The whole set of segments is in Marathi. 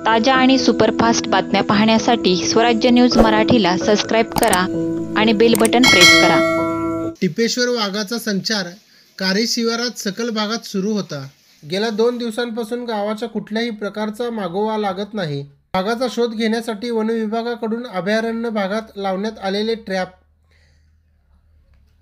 ताज्या आणि सुपरफास्ट बातम्या पाहण्यासाठी स्वराज्य न्यूज मराठीला सबस्क्राईब करा आणि बेल बटन प्रेस करा। टिपेश्वर वाघाचा संचार कारी शिवारात सकल भागात सुरू होता। गेल्या 2 दिवसांपासून गावाच्या कुठल्याही प्रकारचा मागोवा लागत नाही। वाघाचा शोध घेण्यासाठी वन विभागाकडून अभयारण्य भागात लावण्यात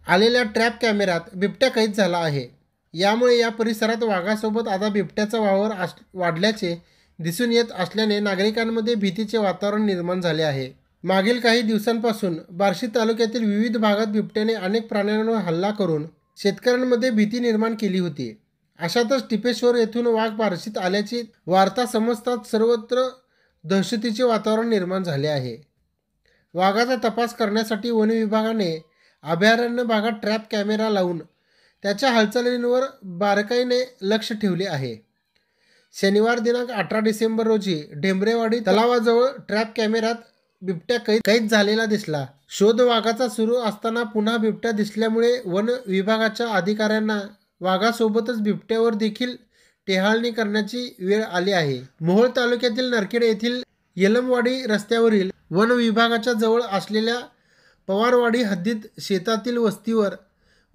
आलेल्या ट्रॅप कॅमेऱ्यात बिबट्या कैद झाला आहे। यामुळे या परिसरात वाघासोबत आता बिबट्याचा वावर वाढल्याचे दिसून येत असल्याने नागरिकांमध्ये भीतीचे वातावरण निर्माण झाले आहे। मागील काही दिवसांपासून बार्शी तालुक्यातील विविध भागात बिबट्याने अनेक प्राण्यांवर हल्ला करून शेतकऱ्यांमध्ये भीती निर्माण केली होती। अशातच टिपेश्वर येथून वाघ बार्शीत आल्याची वार्ता समजताच सर्वत्र दहशतीचे वातावरण निर्माण झाले आहे। वाघाचा तपास करण्यासाठी वन विभागाने अभयारण्य भागात ट्रॅप कॅमेरा लावून त्याच्या हालचालींवर बारकाईने लक्ष ठेवले आहे। शनिवार दिनांक 18 डिसेंबर रोजी ढेंबरेवाडी तलावाजवळ ट्रॅप कॅमेऱ्यात बिबट्या कैद झालेला दिसला। शोध वाघाचा सुरू असताना पुन्हा बिबट्या दिसल्यामुळे वन विभागाच्या अधिकाऱ्यांना वाघासोबतच बिबट्यावर देखील टेहाळणी करण्याची वेळ आली आहे। मोहोळ तालुक्यातील नरखेड येथील येलमवाडी रस्त्यावरील वन विभागाच्या जवळ असलेल्या पवारवाडी हद्दीत शेतातील वस्तीवर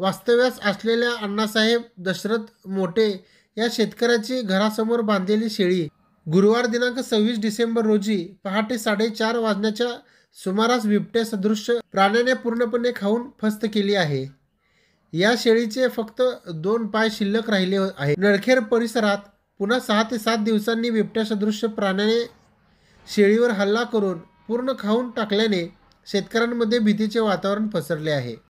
वास्तव्यास असलेल्या अण्णासाहेब दशरथ मोठे या शेतकऱ्याची घरासमोर बांधलेली शेळी गुरुवार दिनांक 26 डिसेंबर रोजी पहाटे 4:30 वाजण्याच्या सुमारास बिबट्या सदृश्य प्राण्याने पूर्णपणे खाऊन फस्त केली आहे। या शेळीचे फक्त 2 पाय शिल्लक राहिले आहेत। नरखेड परिसरात पुन्हा 6 ते 7 दिवसांनी बिबट्या सदृश्य प्राण्याने शेळीवर हल्ला करून पूर्ण खाऊन टाकल्याने शेतकऱ्यांमध्ये भीतीचे वातावरण पसरले आहे।